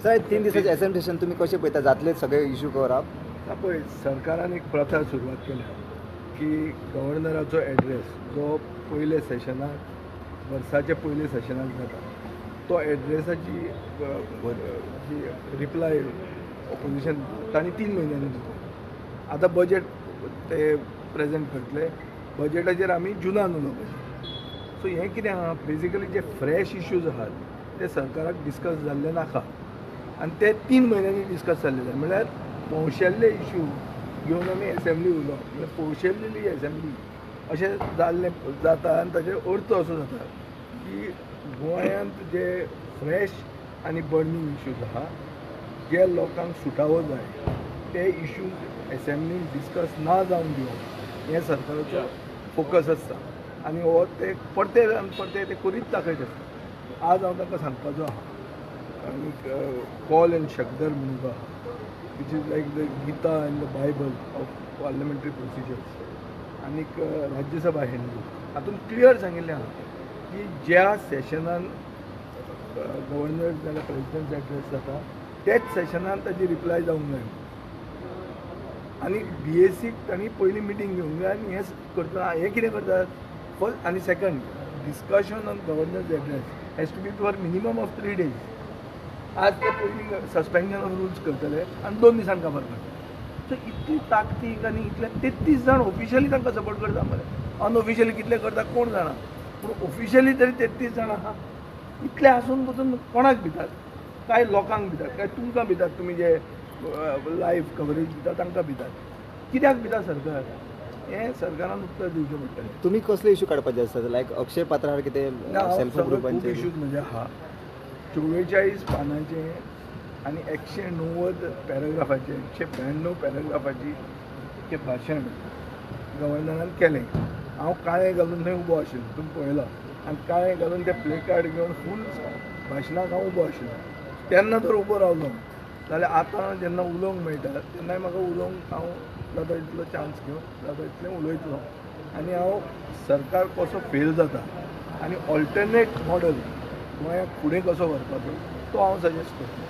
साहेब 3 दिसाचे assembly session तुम्ही कसे पळयता, जातले सगळे इश्यू कवर अप? पळय, सरकारान एक प्रथा सुरवात केल्या की गव्हर्नराचो एड्रेस जो पयले सेशनाक वर्साच्या पयले सेशनाक जाता तो एड्रेसाची जी रिप्लाय ऑपोजिशन तांणी 3 म्हयन्यांनी दिता. आतां बजेट ते प्रेजेंट करतले, बजेटाचेर आमी जुनान उलोवपाचें. सो हें कितें आहा, बेजिकली जे फ्रेश इश्यूज आहात ते सरकाराक डिस्कस जाल्ले नाका आनी ते 3 म्हयन्यांनी डिस्कस जाल्ले जाय. म्हळ्यार पौशेल्ले इश्यू घेवन आमी एसेंब्ली उलोवप, म्हणजे पौशेल्लेली एसेंब्ली अशें जाल्लें जाता. आनी ताचो अर्थ असो जाता की गोंयांत जे फ्रेश आनी बर्निंग इश्यूज आहा, जे लोकांक सुटावो जाय ते इश्यूज एसेंब्लीन डिस्कस ना जावन दिवप हें सरकाराचो फोकस आसता. आनी हो ते परते ते करीत दाखयत आसता. आज हांव ताका सांगपाचो आहा आनीक कॉल एंड शब्दर म्हणून आहा which is like the Gita and the Bible of parliamentary procedures. आनीक राज्यसभा हँडबूक हातूंत क्लियर सांगिल्लें आहा की ज्या सेशनान गव्हर्नर नाजाल्यार प्रेजिडेंट एड्रेस जाता तेच सेशनान ताजी रिप्लाय जावंक जाय. आनी BSc तांणी पयलीं मिटींग घेवंक जाय आनी हें करता. हें कितें करतात, फर्स्ट आनी second discussion on governor's address has to be for minimum of 3 days. आज ते पयलीं सस्पेंशन ऑफ रूल्स करतले आनी 2 दिसान काबार करतले. सो इतली ताकतीक आनी इतले 33 जाण ऑफिशियली तांकां सपोर्ट करता मरे. अनऑफिशियली कितले करता कोण जाणा, पूण ऑफिशियली तरी 33 जाण आहा. इतले आसून पसून कोणाक भितात? काय लोकांक भितात, काय तुमकां भितात? तुमी जे लायव्ह कवरेज दिता तांकां भितात. कित्याक भिता सरकार? हें सरकारान उत्तर दिवचें पडटलें. तुम्ही कसले इश्यू काडपाचे आसतात, लायक अक्षय पात्रार कितें सेल्फ खूब ग्रुपांचे इश्यूज म्हणजे आहा. 44 पानांचे आनी 190 पॅराग्राफाचे 192 पॅराग्राफाची तें भाशण गव्हर्नरान केलें. हांव काळें घालून थंय उबो आशिल्लो, तुमी पळयलो. आनी काळें घालून ते प्ले कार्ड घेवन फूल भाशणाक हांव उबो आशिल्लो. तेन्ना जर उबो रावलो जाल्यार आतां जेन्ना उलोवंक मेळटा तेन्नाय म्हाका उलोवंक हांव जाता तितलो चान्स घेवन जाता तितलें उलयतलो. आनी हांव सरकार कसो फेल जाता आनी ऑल्टरनेट मॉडल गोंयाक फुडें कसो व्हरपाचो तो हांव सजेस्ट करतां.